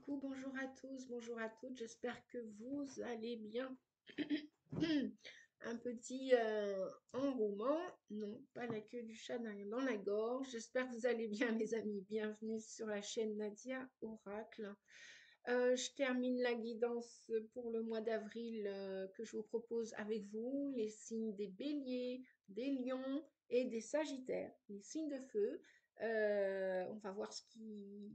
Coucou, bonjour à tous, bonjour à toutes, j'espère que vous allez bien. Un petit enrouement, non, pas la queue du chat derrière dans la gorge. J'espère que vous allez bien, les amis. Bienvenue sur la chaîne Nadia Oracle. Je termine la guidance pour le mois d'avril que je vous propose avec vous, les signes des béliers, des lions et des sagittaires, les signes de feu. On va voir ce qui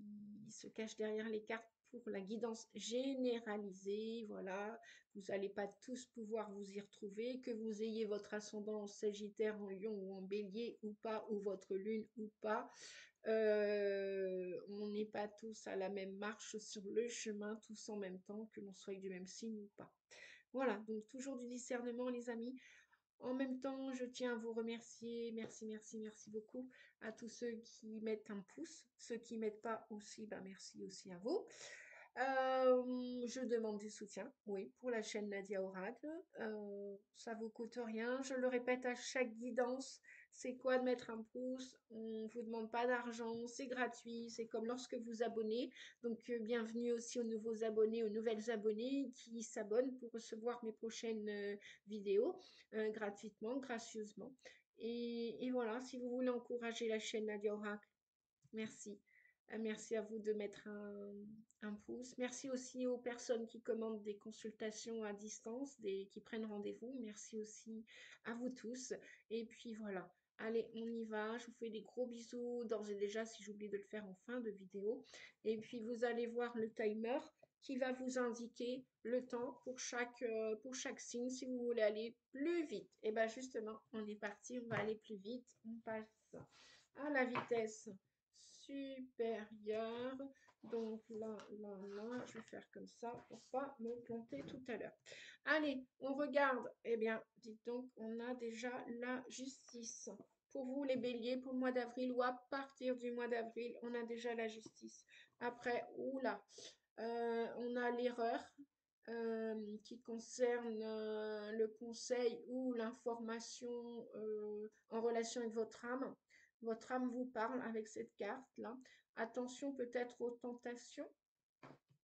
se cache derrière les cartes pour la guidance généralisée. Voilà, vous n'allez pas tous pouvoir vous y retrouver, que vous ayez votre ascendant en sagittaire, en lion ou en bélier ou pas, ou votre lune ou pas. On n'est pas tous à la même marche sur le chemin, tous en même temps, que l'on soit du même signe ou pas. Voilà, donc toujours du discernement, les amis. En même temps, je tiens à vous remercier. Merci, merci, merci beaucoup à tous ceux qui mettent un pouce. Ceux qui ne mettent pas aussi, bah merci aussi à vous. Je demande du soutien, oui, pour la chaîne Nadia Oracle. Ça vous coûte rien. Je le répète à chaque guidance. C'est quoi de mettre un pouce? On ne vous demande pas d'argent, c'est gratuit. C'est comme lorsque vous abonnez. Donc, bienvenue aussi aux nouveaux abonnés, aux nouvelles abonnées qui s'abonnent pour recevoir mes prochaines vidéos gratuitement, gracieusement. Et voilà, si vous voulez encourager la chaîne Nadia Oracle, merci. Merci à vous de mettre un pouce. Merci aussi aux personnes qui commandent des consultations à distance, qui prennent rendez-vous. Merci aussi à vous tous. Et puis voilà. Allez, on y va. Je vous fais des gros bisous d'ores et déjà si j'oublie de le faire en fin de vidéo. Et puis vous allez voir le timer qui va vous indiquer le temps pour chaque signe si vous voulez aller plus vite. Et bien justement, on est parti. On va aller plus vite. On passe à la vitesse supérieure. Donc là, je vais faire comme ça pour pas me planter tout à l'heure. Allez, on regarde. Eh bien, dites donc, on a déjà la justice. Pour vous, les béliers, pour le mois d'avril ou à partir du mois d'avril, on a déjà la justice. Après, oula, on a l'erreur qui concerne le conseil ou l'information en relation avec votre âme. Votre âme vous parle avec cette carte-là. Attention peut-être aux tentations,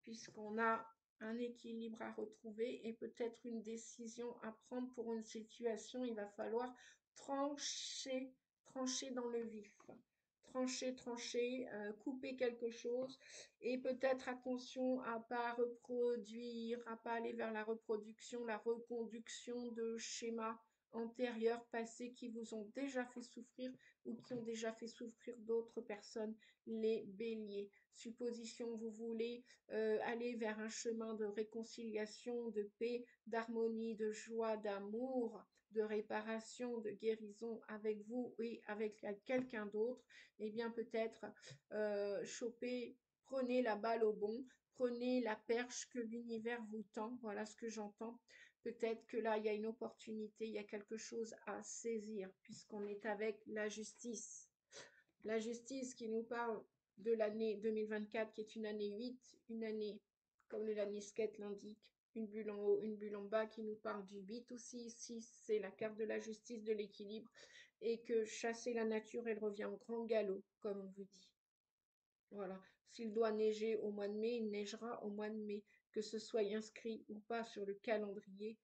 puisqu'on a un équilibre à retrouver et peut-être une décision à prendre pour une situation. Il va falloir trancher, trancher dans le vif. Trancher, trancher, couper quelque chose et peut-être attention à pas reproduire, à pas aller vers la reproduction, la reconduction de schémas antérieurs, passés qui vous ont déjà fait souffrir ou qui ont déjà fait souffrir d'autres personnes, les béliers. Supposition, vous voulez aller vers un chemin de réconciliation, de paix, d'harmonie, de joie, d'amour, de réparation, de guérison avec vous et avec quelqu'un d'autre, eh bien peut-être choper, prenez la balle au bon, prenez la perche que l'univers vous tend, voilà ce que j'entends. Peut-être que là, il y a une opportunité, il y a quelque chose à saisir, puisqu'on est avec la justice. La justice qui nous parle de l'année 2024, qui est une année 8, une année, comme le lanisquette l'indique, une bulle en haut, une bulle en bas, qui nous parle du 8 aussi. 6, c'est la carte de la justice, de l'équilibre, et que chasser la nature, elle revient au grand galop, comme on vous dit. Voilà. S'il doit neiger au mois de mai, il neigera au mois de mai. Que ce soit inscrit ou pas sur le calendrier,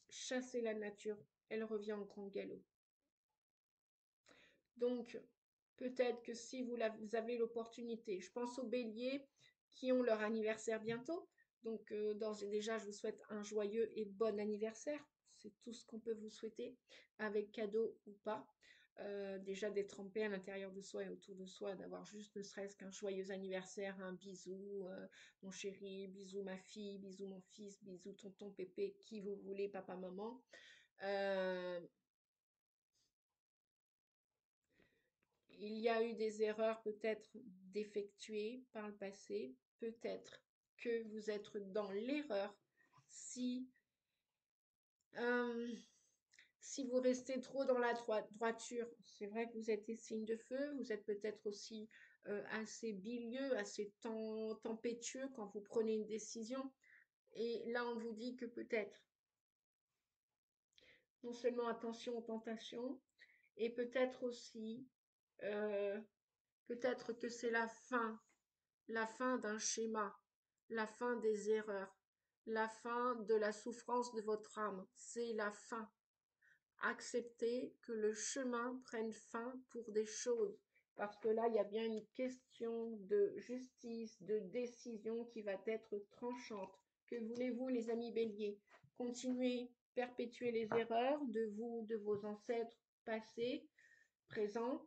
chasser la nature, elle revient au grand galop. Donc, peut-être que si vous avez l'opportunité, je pense aux béliers qui ont leur anniversaire bientôt. Donc, d'ores et déjà, je vous souhaite un joyeux et bon anniversaire. C'est tout ce qu'on peut vous souhaiter, avec cadeau ou pas. Déjà d'être en paix à l'intérieur de soi et autour de soi, d'avoir juste ne serait-ce qu'un joyeux anniversaire, un bisou, mon chéri, bisou ma fille, bisou mon fils, bisou tonton pépé, qui vous voulez, papa, maman. Euh, Il y a eu des erreurs peut-être d'effectuer par le passé. Peut-être que vous êtes dans l'erreur si, euh, si vous restez trop dans la droiture. C'est vrai que vous êtes des signes de feu, vous êtes peut-être aussi assez bilieux, assez tempétueux quand vous prenez une décision. Et là, on vous dit que peut-être, non seulement attention aux tentations, et peut-être aussi, euh, peut-être que c'est la fin d'un schéma, la fin des erreurs, la fin de la souffrance de votre âme. C'est la fin. Accepter que le chemin prenne fin pour des choses. Parce que là, il y a bien une question de justice, de décision qui va être tranchante. Que voulez-vous, les amis béliers? Continuer, perpétuer les erreurs de vous, de vos ancêtres passés, présents,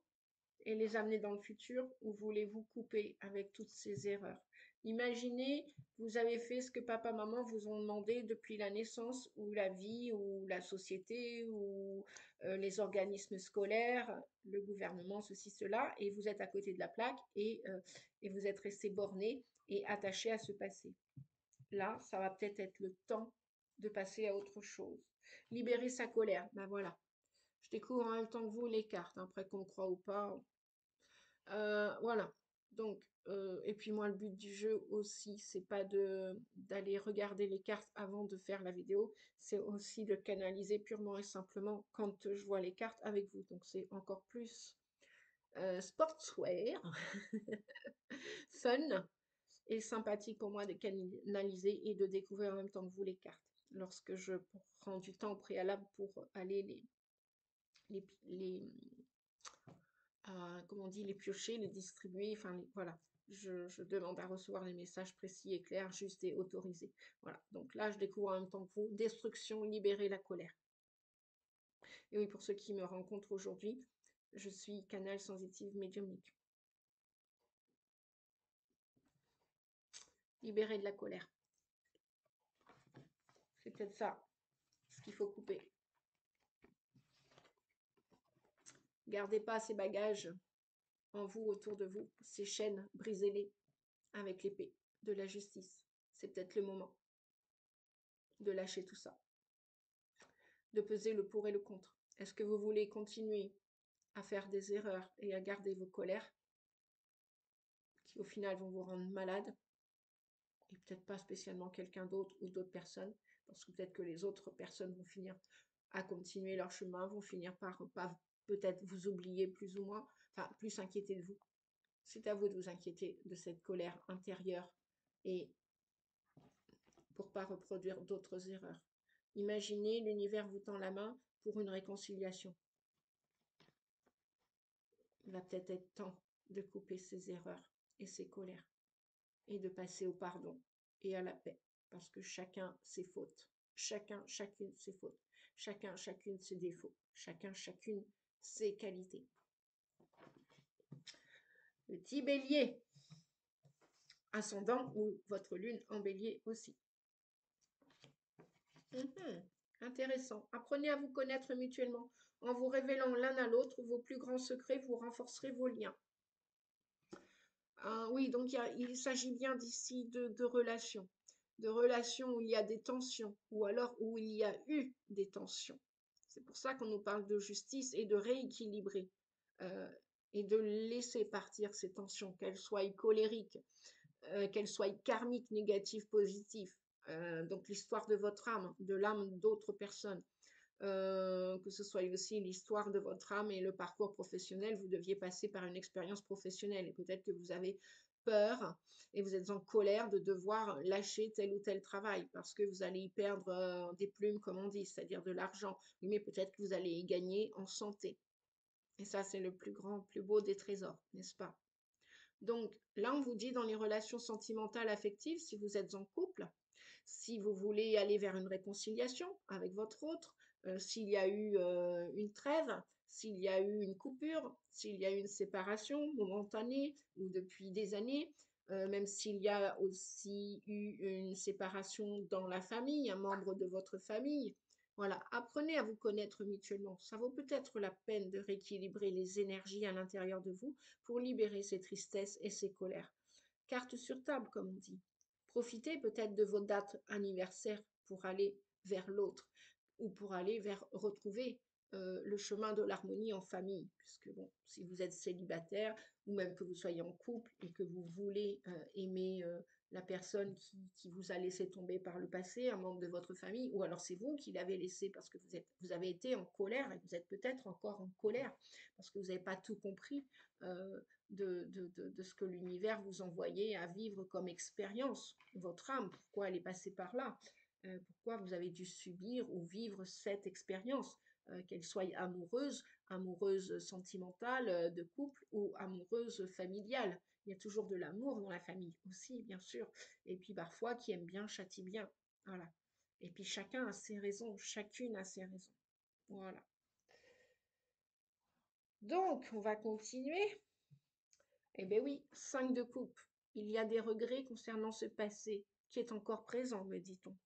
et les amener dans le futur, ou voulez-vous couper avec toutes ces erreurs? Imaginez, vous avez fait ce que papa, maman vous ont demandé depuis la naissance, ou la vie, ou la société, ou les organismes scolaires, le gouvernement, ceci, cela, et vous êtes à côté de la plaque et vous êtes resté borné et attaché à ce passé. Là, ça va peut-être être le temps de passer à autre chose. Libérer sa colère, ben voilà. Je découvre en même temps que vous les cartes, après qu'on me croit ou pas. Voilà. Donc, et puis moi, le but du jeu aussi, c'est pas d'aller regarder les cartes avant de faire la vidéo, c'est aussi de canaliser purement et simplement quand je vois les cartes avec vous. Donc, c'est encore plus sportswear, fun et sympathique pour moi de canaliser et de découvrir en même temps que vous les cartes. Lorsque je prends du temps au préalable pour aller les comment on dit, les piocher, les distribuer, enfin voilà. Je demande à recevoir les messages précis et clairs, justes et autorisés. Voilà, donc là, je découvre en même temps que vous, destruction, libérer la colère. Et oui, pour ceux qui me rencontrent aujourd'hui, je suis canal sensitive médiumnique. Libérer de la colère. C'est peut-être ça, ce qu'il faut couper. Gardez pas ces bagages en vous, autour de vous, ces chaînes, brisez-les avec l'épée de la justice. C'est peut-être le moment de lâcher tout ça, de peser le pour et le contre. Est-ce que vous voulez continuer à faire des erreurs et à garder vos colères qui au final vont vous rendre malade et peut-être pas spécialement quelqu'un d'autre ou d'autres personnes, parce que peut-être que les autres personnes vont finir à continuer leur chemin, vont finir par peut-être vous oublier plus ou moins, enfin plus s'inquiéter de vous. C'est à vous de vous inquiéter de cette colère intérieure et pour pas reproduire d'autres erreurs. Imaginez, l'univers vous tend la main pour une réconciliation. Il va peut-être être temps de couper ses erreurs et ses colères et de passer au pardon et à la paix, parce que chacun ses fautes, chacun, chacune ses fautes, chacun, chacune ses défauts, chacun, chacune ses qualités. Le petit bélier, ascendant ou votre lune en bélier aussi. Intéressant. Apprenez à vous connaître mutuellement. En vous révélant l'un à l'autre vos plus grands secrets, vous renforcerez vos liens. Oui, donc il s'agit bien d'ici de relations où il y a des tensions, ou alors où il y a eu des tensions. C'est pour ça qu'on nous parle de justice et de rééquilibrer et de laisser partir ces tensions, qu'elles soient colériques, qu'elles soient karmiques, négatives, positives. Donc l'histoire de votre âme, de l'âme d'autres personnes. Que ce soit aussi l'histoire de votre âme et le parcours professionnel, vous deviez passer par une expérience professionnelle et peut-être que vous avez peur et vous êtes en colère de devoir lâcher tel ou tel travail parce que vous allez y perdre des plumes, comme on dit, c'est-à-dire de l'argent. Oui, mais peut-être que vous allez y gagner en santé. Et ça, c'est le plus grand, plus beau des trésors, n'est-ce pas? Donc là, on vous dit dans les relations sentimentales, affectives, si vous êtes en couple, si vous voulez aller vers une réconciliation avec votre autre, s'il y a eu une trêve, s'il y a eu une coupure, s'il y a eu une séparation momentanée ou depuis des années, même s'il y a aussi eu une séparation dans la famille, un membre de votre famille. Voilà, apprenez à vous connaître mutuellement. Ça vaut peut-être la peine de rééquilibrer les énergies à l'intérieur de vous pour libérer ces tristesses et ces colères. Carte sur table, comme on dit. Profitez peut-être de vos dates anniversaires pour aller vers l'autre ou pour aller vers retrouver le chemin de l'harmonie en famille, puisque bon, si vous êtes célibataire ou même que vous soyez en couple et que vous voulez aimer la personne qui vous a laissé tomber par le passé, un membre de votre famille, ou alors c'est vous qui l'avez laissé parce que vous avez été en colère et vous êtes peut-être encore en colère parce que vous n'avez pas tout compris de ce que l'univers vous envoyait à vivre comme expérience, votre âme, pourquoi elle est passée par là, pourquoi vous avez dû subir ou vivre cette expérience qu'elle soit amoureuse sentimentale de couple ou amoureuse familiale. Il y a toujours de l'amour dans la famille aussi, bien sûr. Et puis parfois, qui aime bien châtie bien. Voilà. Et puis chacun a ses raisons, chacune a ses raisons. Voilà. Donc, on va continuer. Eh bien oui, 5 de coupe. Il y a des regrets concernant ce passé qui est encore présent, me dit-on.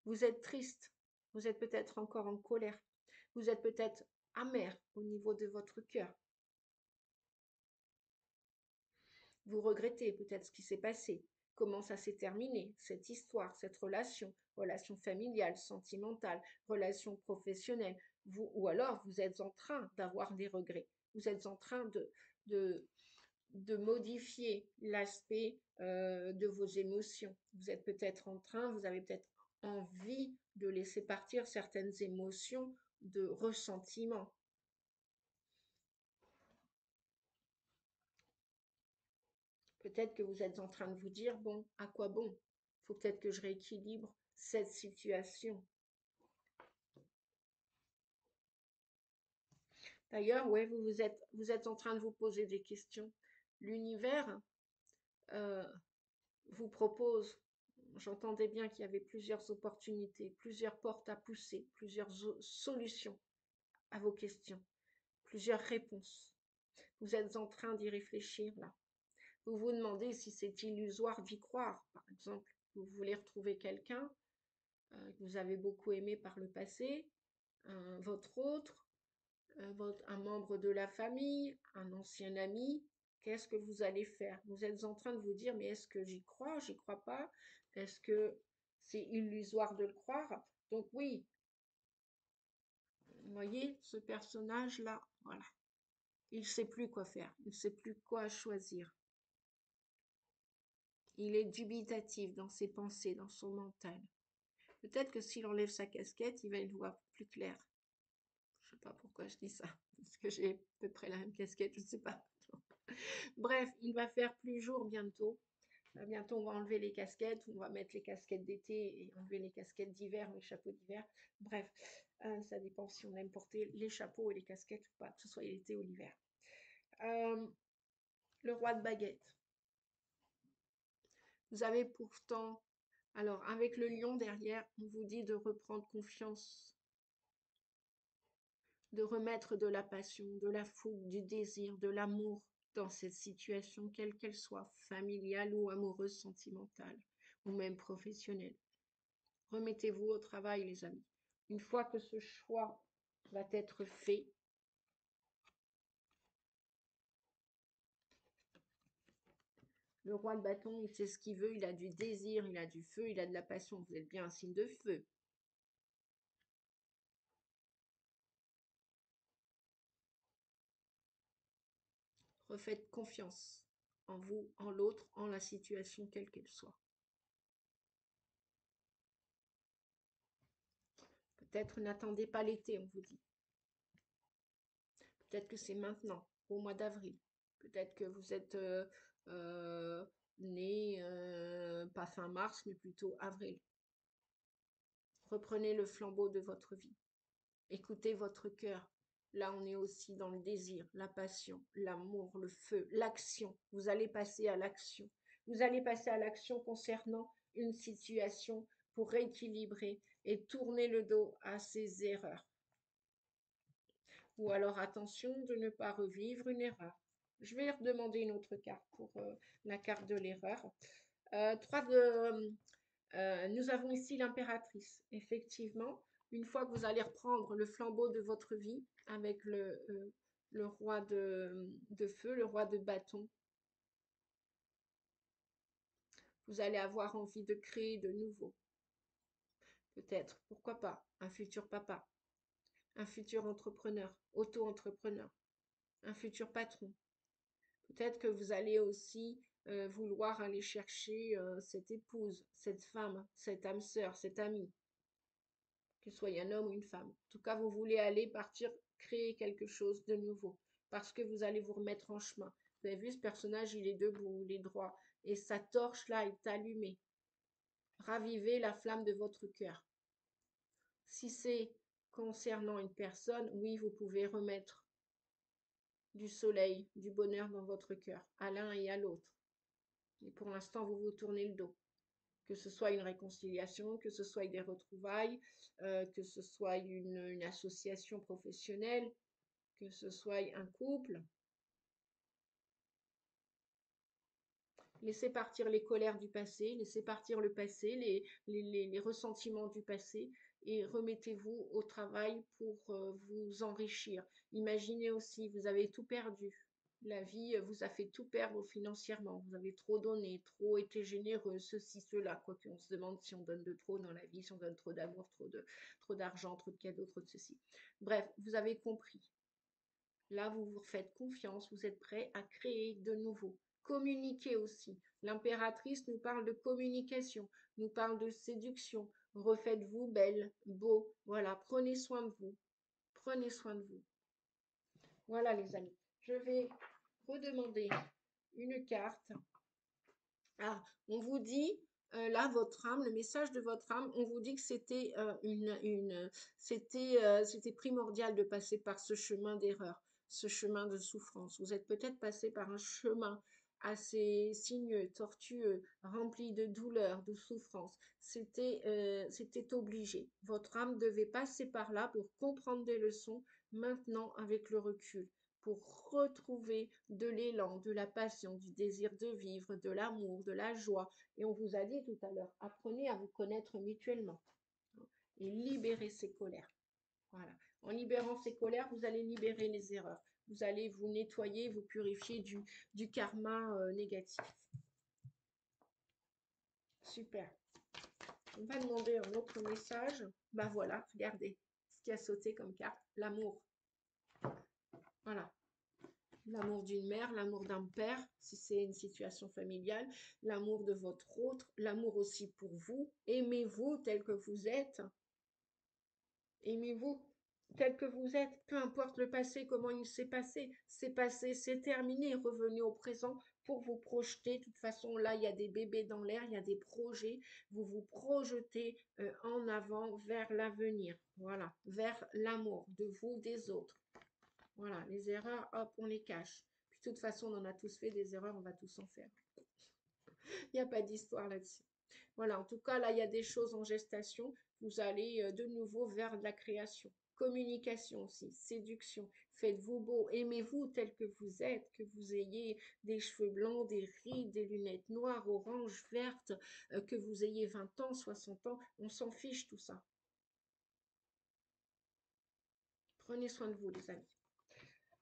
Vous êtes triste, vous êtes peut-être encore en colère, vous êtes peut-être amer au niveau de votre cœur. Vous regrettez peut-être ce qui s'est passé, comment ça s'est terminé, cette histoire, cette relation familiale, sentimentale, relation professionnelle. Ou alors vous êtes en train d'avoir des regrets. Vous êtes en train de, de modifier l'aspect de vos émotions. Vous êtes peut-être en train, vous avez peut-être envie de laisser partir certaines émotions de ressentiment. Peut-être que vous êtes en train de vous dire, bon, à quoi bon? Il faut peut-être que je rééquilibre cette situation. D'ailleurs, ouais, vous êtes en train de vous poser des questions. L'univers euh, vous propose, j'entendais bien qu'il y avait plusieurs opportunités, plusieurs portes à pousser, plusieurs solutions à vos questions, plusieurs réponses. Vous êtes en train d'y réfléchir là. Vous vous demandez si c'est illusoire d'y croire, par exemple. Vous voulez retrouver quelqu'un que vous avez beaucoup aimé par le passé, votre autre, un membre de la famille, un ancien ami. Qu'est-ce que vous allez faire? Vous êtes en train de vous dire, mais est-ce que j'y crois pas? Est-ce que c'est illusoire de le croire? Donc oui, vous voyez, ce personnage-là, voilà. Il ne sait plus quoi faire, il ne sait plus quoi choisir. Il est dubitatif dans ses pensées, dans son mental. Peut-être que s'il enlève sa casquette, il va y voir plus clair. Je ne sais pas pourquoi je dis ça, parce que j'ai à peu près la même casquette, je ne sais pas. Bref, il va faire plus jour bientôt. Bientôt, on va enlever les casquettes, on va mettre les casquettes d'été et enlever les casquettes d'hiver, les chapeaux d'hiver. Bref, ça dépend si on aime porter les chapeaux et les casquettes ou pas, que ce soit l'été ou l'hiver. Le roi de baguette. Vous avez pourtant, alors avec le lion derrière, on vous dit de reprendre confiance, de remettre de la passion, de la fougue, du désir, de l'amour dans cette situation, quelle qu'elle soit, familiale ou amoureuse, sentimentale, ou même professionnelle. Remettez-vous au travail, les amis. Une fois que ce choix va être fait, le roi de bâton, il sait ce qu'il veut, il a du désir, il a du feu, il a de la passion. Vous êtes bien un signe de feu. Refaites confiance en vous, en l'autre, en la situation, quelle qu'elle soit. Peut-être n'attendez pas l'été, on vous dit. Peut-être que c'est maintenant, au mois d'avril. Peut-être que vous êtes né, pas fin mars, mais plutôt avril. Reprenez le flambeau de votre vie. Écoutez votre cœur. Là, on est aussi dans le désir, la passion, l'amour, le feu, l'action. Vous allez passer à l'action. Vous allez passer à l'action concernant une situation pour rééquilibrer et tourner le dos à ces erreurs. Ou alors attention de ne pas revivre une erreur. Je vais redemander une autre carte pour la carte de l'erreur. Nous avons ici l'impératrice. Effectivement, une fois que vous allez reprendre le flambeau de votre vie avec le roi de feu, le roi de bâton, vous allez avoir envie de créer de nouveau. Peut-être, pourquoi pas, un futur papa, un futur entrepreneur, auto-entrepreneur, un futur patron. Peut-être que vous allez aussi vouloir aller chercher cette épouse, cette femme, cette âme sœur, cet ami, que ce soit un homme ou une femme. En tout cas, vous voulez aller partir créer quelque chose de nouveau parce que vous allez vous remettre en chemin. Vous avez vu, ce personnage, il est debout, il est droit et sa torche là est allumée. Ravivez la flamme de votre cœur. Si c'est concernant une personne, oui, vous pouvez remettre du soleil, du bonheur dans votre cœur, à l'un et à l'autre. Et pour l'instant, vous vous tournez le dos. Que ce soit une réconciliation, que ce soit des retrouvailles, que ce soit une association professionnelle, que ce soit un couple. Laissez partir les colères du passé, laissez partir le passé, les ressentiments du passé et remettez-vous au travail pour vous enrichir. Imaginez aussi, vous avez tout perdu. La vie vous a fait tout perdre financièrement. Vous avez trop donné, trop été généreux, ceci, cela. Quoique on se demande si on donne de trop dans la vie, si on donne trop d'amour, trop d'argent, trop de cadeaux, trop de ceci. Bref, vous avez compris. Là, vous vous faites confiance, vous êtes prêt à créer de nouveau. Communiquer aussi. L'impératrice nous parle de communication, nous parle de séduction. Refaites-vous belle, beau. Voilà, prenez soin de vous. Prenez soin de vous. Voilà, les amis. Je vais redemander une carte. Ah, on vous dit, là, votre âme, le message de votre âme, on vous dit que c'était primordial de passer par ce chemin d'erreur, ce chemin de souffrance. Vous êtes peut-être passé par un chemin assez sinueux, tortueux, rempli de douleur, de souffrance. C'était obligé. Votre âme devait passer par là pour comprendre des leçons maintenant avec le recul pour retrouver de l'élan, de la passion, du désir de vivre, de l'amour, de la joie. Et on vous a dit tout à l'heure, apprenez à vous connaître mutuellement et libérer ces colères. Voilà. En libérant ces colères, vous allez libérer les erreurs. Vous allez vous nettoyer, vous purifier du karma négatif. Super. On va demander un autre message. Ben voilà, regardez ce qui a sauté comme carte. L'amour. Voilà. L'amour d'une mère, l'amour d'un père, si c'est une situation familiale, l'amour de votre autre, l'amour aussi pour vous. Aimez-vous tel que vous êtes. Aimez-vous tel que vous êtes. Peu importe le passé, comment il s'est passé, c'est terminé. Revenez au présent pour vous projeter. De toute façon, là, il y a des bébés dans l'air, il y a des projets. Vous vous projetez en avant vers l'avenir. Voilà, vers l'amour de vous, des autres. Voilà, les erreurs, hop, on les cache. Puis de toute façon, on en a tous fait des erreurs, on va tous en faire. Il n'y a pas d'histoire là-dessus. Voilà, en tout cas, là, il y a des choses en gestation. Vous allez de nouveau vers de la création. Communication aussi, séduction. Faites-vous beau, aimez-vous tel que vous êtes, que vous ayez des cheveux blancs, des rides, des lunettes noires, oranges, vertes, que vous ayez 20 ans, 60 ans, on s'en fiche tout ça. Prenez soin de vous, les amis.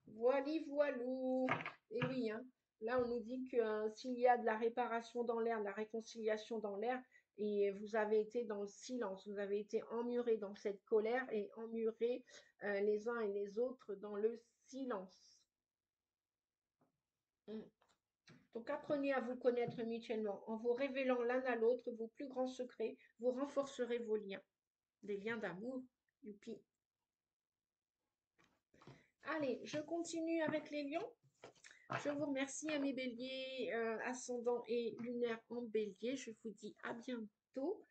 Voili, voilou. Et oui, hein, là, on nous dit que s'il y a de la réparation dans l'air, de la réconciliation dans l'air, et vous avez été dans le silence, vous avez été emmurés dans cette colère et emmurés les uns et les autres dans le silence. Mm. Donc apprenez à vous connaître mutuellement. En vous révélant l'un à l'autre vos plus grands secrets, vous renforcerez vos liens. Des liens d'amour. Youpi. Allez, je continue avec les lions. Je vous remercie, amis béliers, ascendant et lunaire en bélier. Je vous dis à bientôt.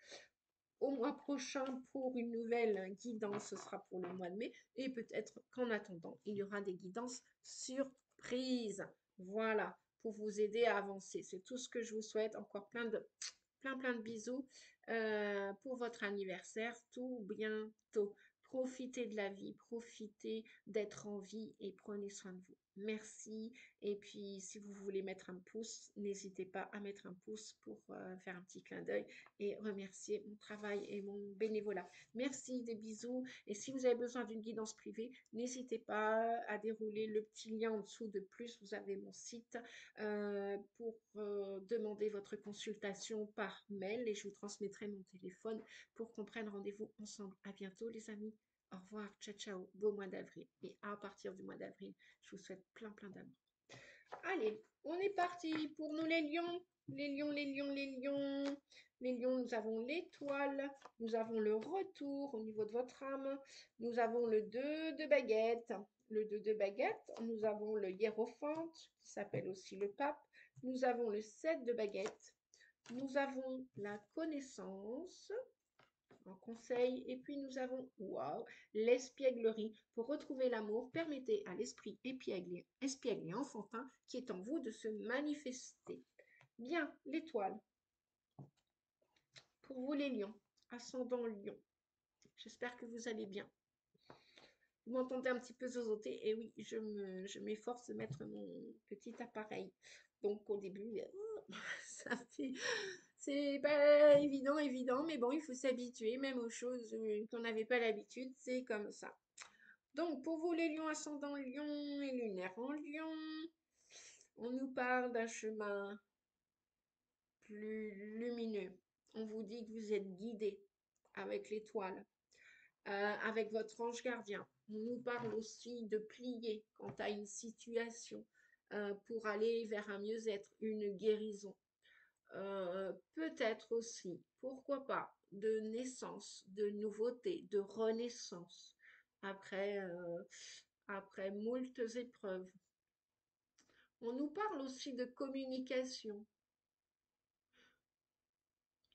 Au mois prochain pour une nouvelle guidance, ce sera pour le mois de mai. Et peut-être qu'en attendant, il y aura des guidances surprises. Voilà, pour vous aider à avancer. C'est tout ce que je vous souhaite. Encore plein de bisous pour votre anniversaire, tout bientôt. Profitez de la vie, profitez d'être en vie et prenez soin de vous. Merci. Et puis, si vous voulez mettre un pouce, n'hésitez pas à mettre un pouce pour faire un petit clin d'œil et remercier mon travail et mon bénévolat. Merci, des bisous. Et si vous avez besoin d'une guidance privée, n'hésitez pas à dérouler le petit lien en dessous de plus. Vous avez mon site pour demander votre consultation par mail et je vous transmettrai mon téléphone pour qu'on prenne rendez-vous ensemble. À bientôt, les amis. Au revoir, ciao, ciao, beau mois d'avril. Et à partir du mois d'avril, je vous souhaite plein, plein d'amour. Allez, on est parti pour nous les lions. Les lions, les lions, les lions. Les lions, nous avons l'étoile. Nous avons le retour au niveau de votre âme. Nous avons le 2 de baguette. Le 2 de baguette. Nous avons le hiérophante, qui s'appelle aussi le pape. Nous avons le 7 de baguette. Nous avons la connaissance en conseil. Et puis nous avons, waouh, l'espièglerie. Pour retrouver l'amour, permettez à l'esprit espiègle et enfantin qui est en vous de se manifester. Bien, l'étoile. Pour vous les lions, ascendant lion. J'espère que vous allez bien. Vous m'entendez un petit peu zozoter? Et oui, je m'efforce de mettre mon petit appareil. Donc au début, ça fait... C'est pas évident, mais bon, il faut s'habituer, même aux choses qu'on n'avait pas l'habitude, c'est comme ça. Donc, pour vous, les lions ascendant lion et lunaire en lion, on nous parle d'un chemin plus lumineux. On vous dit que vous êtes guidé avec l'étoile, avec votre ange gardien. On nous parle aussi de plier quant à une situation pour aller vers un mieux-être, une guérison. Peut-être aussi, pourquoi pas, de naissance, de nouveauté, de renaissance après moultes épreuves. On nous parle aussi de communication.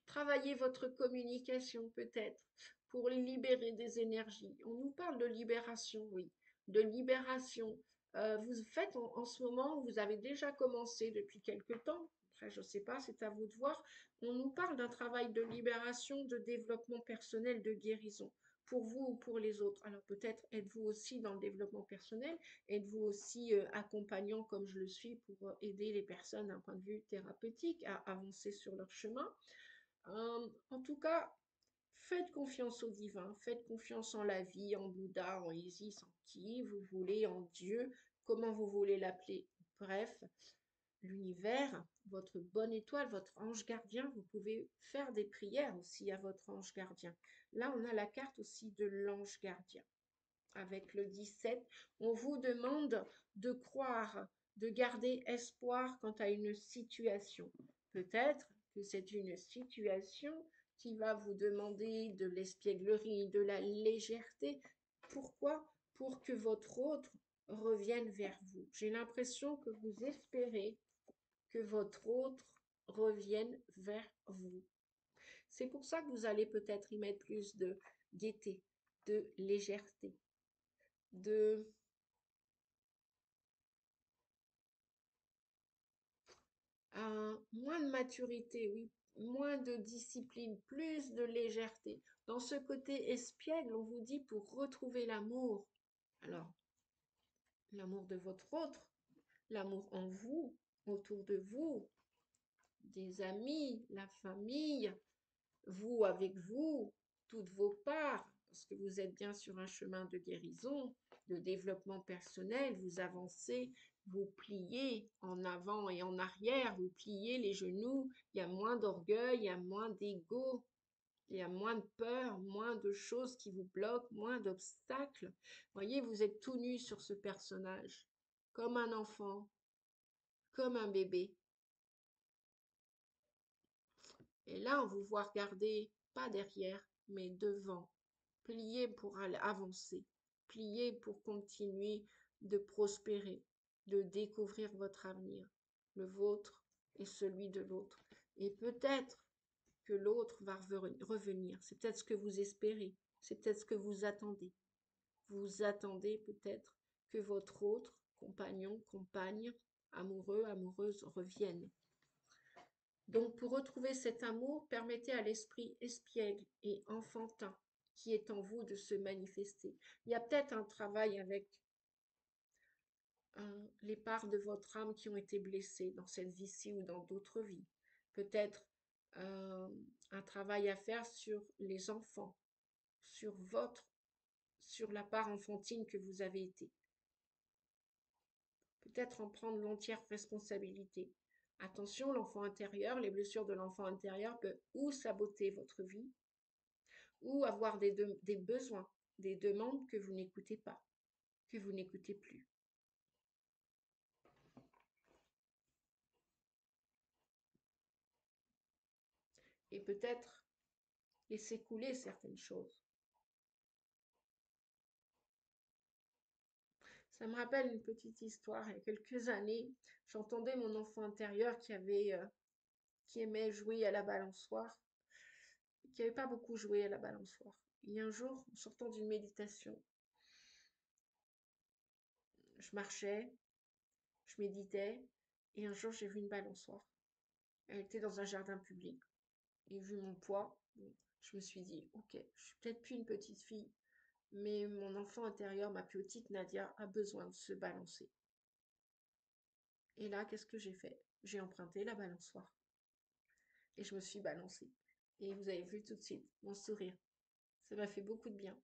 Travaillez votre communication peut-être pour libérer des énergies. On nous parle de libération, oui, de libération. Vous faites en ce moment, vous avez déjà commencé depuis quelque temps. Après, je ne sais pas, c'est à vous de voir. On nous parle d'un travail de libération, de développement personnel, de guérison pour vous ou pour les autres. Alors peut-être êtes-vous aussi dans le développement personnel, êtes-vous aussi accompagnant comme je le suis pour aider les personnes d'un point de vue thérapeutique à avancer sur leur chemin. En tout cas, faites confiance au divin, faites confiance en la vie, en Bouddha, en Isis, en qui vous voulez, en Dieu, comment vous voulez l'appeler. Bref, l'univers, votre bonne étoile, votre ange gardien, vous pouvez faire des prières aussi à votre ange gardien. Là, on a la carte aussi de l'ange gardien. Avec le 17, on vous demande de croire, de garder espoir quant à une situation. Peut-être que c'est une situation qui va vous demander de l'espièglerie, de la légèreté. Pourquoi? Pour que votre autre revienne vers vous. J'ai l'impression que vous espérez que votre autre revienne vers vous. C'est pour ça que vous allez peut-être y mettre plus de gaieté, de légèreté, de moins de maturité, oui, moins de discipline, plus de légèreté. Dans ce côté espiègle, on vous dit pour retrouver l'amour. Alors, l'amour de votre autre, l'amour en vous, autour de vous, des amis, la famille, vous avec vous, toutes vos parts, parce que vous êtes bien sur un chemin de guérison, de développement personnel, vous avancez, vous pliez en avant et en arrière, vous pliez les genoux, il y a moins d'orgueil, il y a moins d'ego, il y a moins de peur, moins de choses qui vous bloquent, moins d'obstacles. Voyez, vous êtes tout nu sur ce personnage, comme un enfant, comme un bébé. Et là, on vous voit regarder, pas derrière, mais devant. Plier pour avancer. Plier pour continuer de prospérer, de découvrir votre avenir, le vôtre et celui de l'autre. Et peut-être que l'autre va revenir. C'est peut-être ce que vous espérez. C'est peut-être ce que vous attendez. Vous attendez peut-être que votre autre compagnon, compagne, amoureux, amoureuse revienne. Donc, pour retrouver cet amour, permettez à l'esprit espiègle et enfantin qui est en vous de se manifester. Il y a peut-être un travail avec les parts de votre âme qui ont été blessées dans cette vie-ci ou dans d'autres vies. Peut-être un travail à faire sur les enfants, sur la part enfantine que vous avez été. Peut-être en prendre l'entière responsabilité. Attention, l'enfant intérieur, les blessures de l'enfant intérieur peuvent ou saboter votre vie, ou avoir des besoins des demandes que vous n'écoutez pas, que vous n'écoutez plus. Et peut-être laisser couler certaines choses. Ça me rappelle une petite histoire. Il y a quelques années, j'entendais mon enfant intérieur qui aimait jouer à la balançoire, qui n'avait pas beaucoup joué à la balançoire. Et un jour, en sortant d'une méditation, je marchais, je méditais, et un jour, j'ai vu une balançoire. Elle était dans un jardin public. Et vu mon poids, bon, je me suis dit, ok, je suis peut-être plus une petite fille, mais mon enfant intérieur, ma petite Nadia, a besoin de se balancer. Et là, qu'est-ce que j'ai fait? J'ai emprunté la balançoire et je me suis balancée. Et vous avez vu tout de suite mon sourire. Ça m'a fait beaucoup de bien.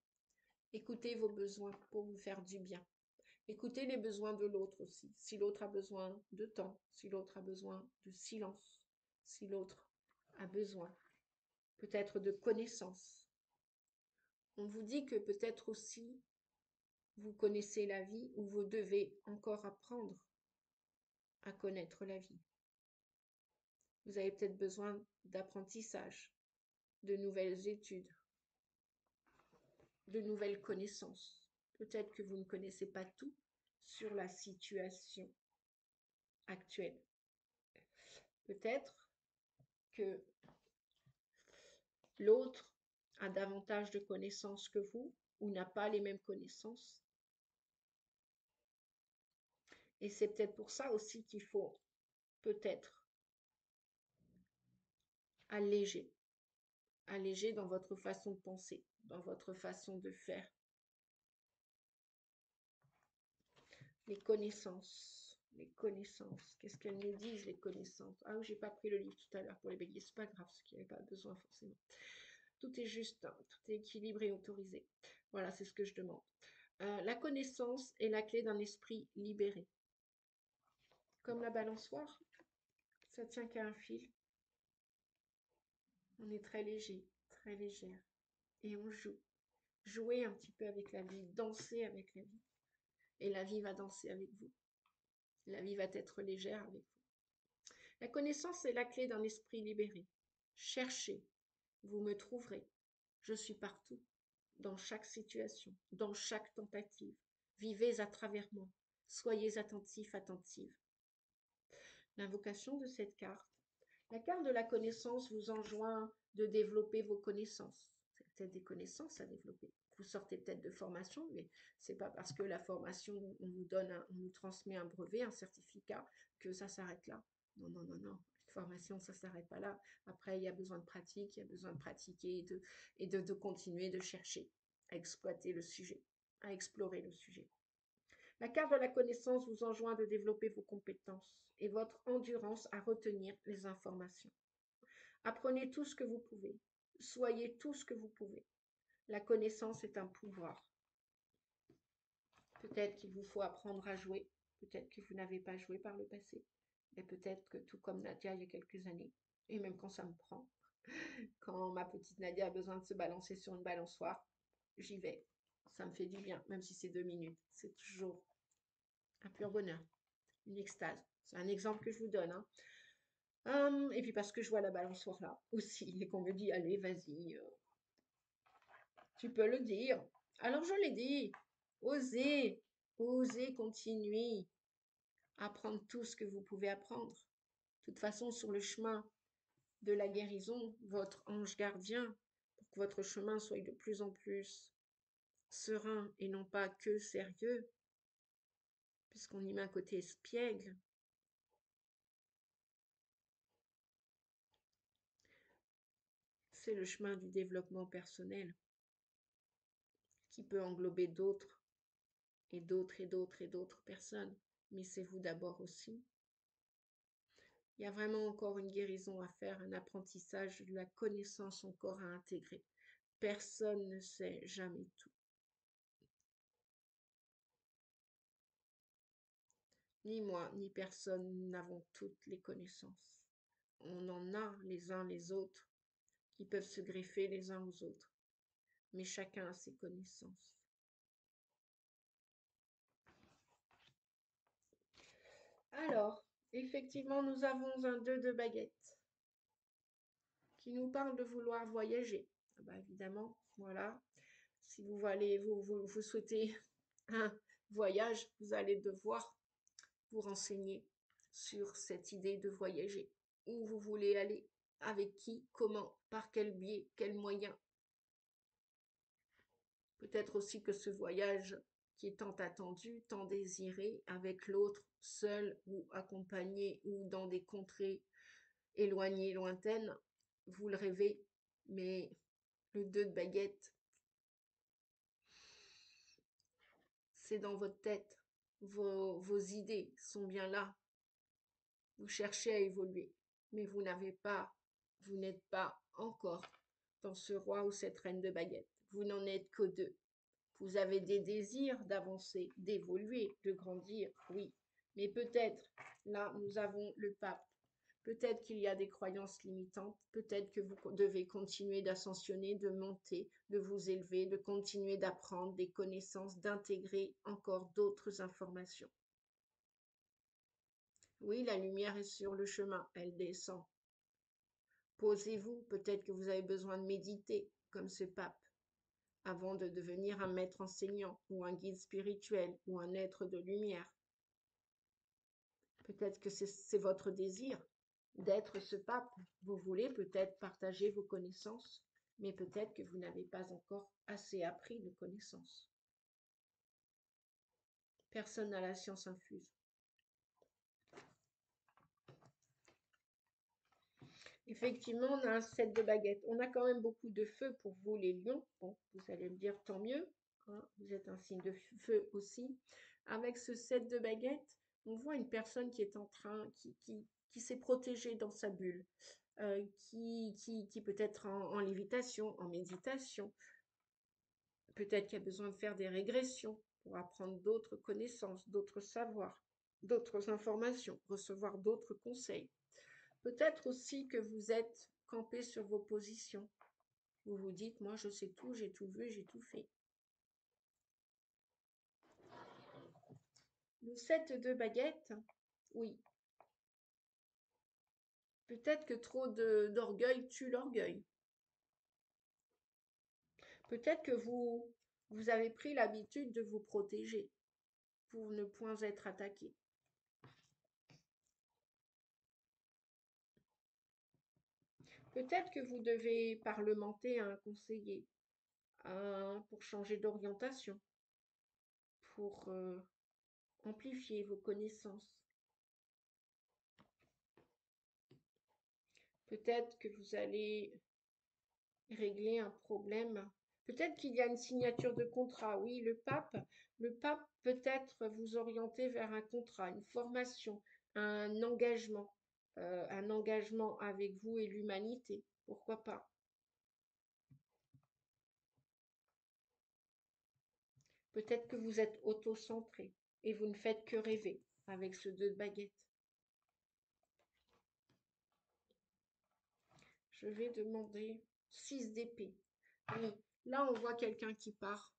Écoutez vos besoins pour vous faire du bien. Écoutez les besoins de l'autre aussi. Si l'autre a besoin de temps, si l'autre a besoin de silence, si l'autre a besoin peut-être de connaissances. On vous dit que peut-être aussi vous connaissez la vie ou vous devez encore apprendre à connaître la vie. Vous avez peut-être besoin d'apprentissage, de nouvelles études, de nouvelles connaissances. Peut-être que vous ne connaissez pas tout sur la situation actuelle. Peut-être que l'autre a davantage de connaissances que vous ou n'a pas les mêmes connaissances. Et c'est peut-être pour ça aussi qu'il faut peut-être alléger. Alléger dans votre façon de penser, dans votre façon de faire. Les connaissances. Les connaissances. Qu'est-ce qu'elles nous disent, les connaissances? Ah oui, j'ai pas pris le livre tout à l'heure pour les béliers. C'est pas grave, parce qu'il n'y avait pas besoin forcément. Tout est juste, hein, tout est équilibré et autorisé. Voilà, c'est ce que je demande. La connaissance est la clé d'un esprit libéré. Comme la balançoire, ça tient qu'à un fil. On est très léger, très légère. Et on joue. Jouer un petit peu avec la vie, danser avec la vie. Et la vie va danser avec vous. La vie va être légère avec vous. La connaissance est la clé d'un esprit libéré. Cherchez, vous me trouverez. Je suis partout, dans chaque situation, dans chaque tentative. Vivez à travers moi. Soyez attentifs, attentives. L'invocation de cette carte. La carte de la connaissance vous enjoint de développer vos connaissances. C'est peut-être des connaissances à développer. Vous sortez peut-être de formation, mais c'est pas parce que la formation, on nous transmet un brevet, un certificat, que ça s'arrête là. Non, non, non, non. Une formation, ça s'arrête pas là. Après, il y a besoin de pratique, il y a besoin de pratiquer et de continuer de chercher à exploiter le sujet, à explorer le sujet. La carte de la connaissance vous enjoint de développer vos compétences et votre endurance à retenir les informations. Apprenez tout ce que vous pouvez. Soyez tout ce que vous pouvez. La connaissance est un pouvoir. Peut-être qu'il vous faut apprendre à jouer. Peut-être que vous n'avez pas joué par le passé. Et peut-être que tout comme Nadia il y a quelques années, et même quand ça me prend, quand ma petite Nadia a besoin de se balancer sur une balançoire, j'y vais. Ça me fait du bien, même si c'est 2 minutes. C'est toujours un pur bonheur, une extase. C'est un exemple que je vous donne. Et puis parce que je vois la balançoire là aussi, et qu'on me dit, allez, vas-y, tu peux le dire. Alors je l'ai dit, osez, osez continuer à apprendre tout ce que vous pouvez apprendre. De toute façon, sur le chemin de la guérison, votre ange gardien, pour que votre chemin soit de plus en plus serein et non pas que sérieux, puisqu'on y met un côté espiègle. C'est le chemin du développement personnel qui peut englober d'autres et d'autres et d'autres et d'autres personnes. Mais c'est vous d'abord aussi. Il y a vraiment encore une guérison à faire, un apprentissage, de la connaissance encore à intégrer. Personne ne sait jamais tout. Ni moi, ni personne n'avons toutes les connaissances. On en a les uns les autres qui peuvent se greffer les uns aux autres. mais chacun a ses connaissances. Alors, effectivement, nous avons un 2 de baguette qui nous parle de vouloir voyager. Ah bah, évidemment, voilà. Si vous souhaitez un voyage, vous allez devoir vous renseigner sur cette idée de voyager. Où vous voulez aller, avec qui, comment, par quel biais, quels moyens. Peut-être aussi que ce voyage qui est tant attendu, tant désiré, avec l'autre, seul ou accompagné ou dans des contrées éloignées, lointaines, vous le rêvez, mais le 2 de baguette, c'est dans votre tête. Vos idées sont bien là. Vous cherchez à évoluer, mais vous n'êtes pas encore dans ce roi ou cette reine de baguette. Vous n'en êtes qu'aux 2. Vous avez des désirs d'avancer, d'évoluer, de grandir, oui. Mais peut-être, là, nous avons le pape. Peut-être qu'il y a des croyances limitantes. Peut-être que vous devez continuer d'ascensionner, de monter, de vous élever, de continuer d'apprendre des connaissances, d'intégrer encore d'autres informations. Oui, la lumière est sur le chemin, elle descend. Posez-vous, peut-être que vous avez besoin de méditer, comme ce pape, avant de devenir un maître enseignant ou un guide spirituel ou un être de lumière. Peut-être que c'est votre désir d'être ce pape. Vous voulez peut-être partager vos connaissances, mais peut-être que vous n'avez pas encore assez appris de connaissances. Personne n'a la science infuse. Effectivement, on a un 7 de baguette. On a quand même beaucoup de feu pour vous, les lions. Bon, vous allez me dire, tant mieux. Hein, vous êtes un signe de feu aussi. Avec ce 7 de baguette, on voit une personne qui est en train, qui s'est protégée dans sa bulle, qui peut être en lévitation, en méditation. Peut-être qu'il a besoin de faire des régressions pour apprendre d'autres connaissances, d'autres savoirs, d'autres informations, recevoir d'autres conseils. Peut-être aussi que vous êtes campé sur vos positions. Vous vous dites, moi je sais tout, j'ai tout vu, j'ai tout fait. Le 7 de baguette, oui. Peut-être que trop d'orgueil tue l'orgueil. Peut-être que vous avez pris l'habitude de vous protéger pour ne point être attaqué. Peut-être que vous devez parlementer à un conseiller pour changer d'orientation, pour amplifier vos connaissances. Peut-être que vous allez régler un problème. Peut-être qu'il y a une signature de contrat. Oui, le pape peut-être vous orienter vers un contrat, une formation, un engagement avec vous et l'humanité. Pourquoi pas? Peut-être que vous êtes auto-centré et vous ne faites que rêver avec ce 2 de baguette. Je vais demander 6 d'épée. Oui, là on voit quelqu'un qui part.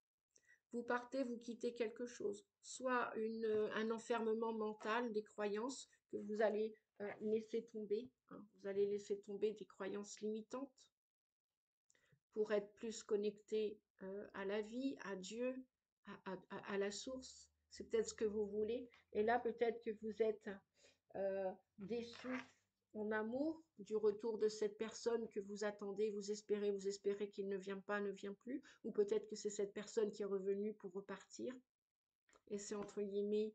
Vous partez, vous quittez quelque chose, soit un enfermement mental, des croyances que vous allez laisser tomber. Hein. Vous allez laisser tomber des croyances limitantes pour être plus connecté à la vie, à Dieu, à la source. C'est peut-être ce que vous voulez. Et là, peut-être que vous êtes déçu en amour du retour de cette personne que vous attendez, vous espérez qu'il ne vient pas, ne vient plus, ou peut-être que c'est cette personne qui est revenue pour repartir, et c'est entre guillemets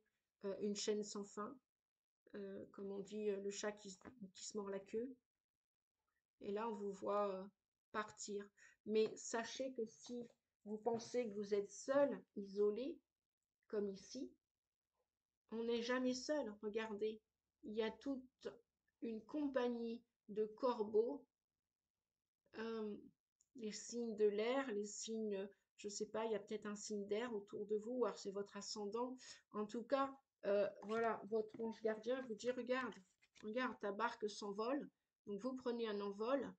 une chaîne sans fin, comme on dit, le chat qui se mord la queue, et là on vous voit partir. Mais sachez que si vous pensez que vous êtes seul, isolé, comme ici, on n'est jamais seul, regardez. Il y a toute une compagnie de corbeaux, les signes de l'air, les signes, je ne sais pas, il y a peut-être un signe d'air autour de vous, alors c'est votre ascendant. En tout cas, voilà, votre ange gardien vous dit, regarde, ta barque s'envole. Donc vous prenez un envol.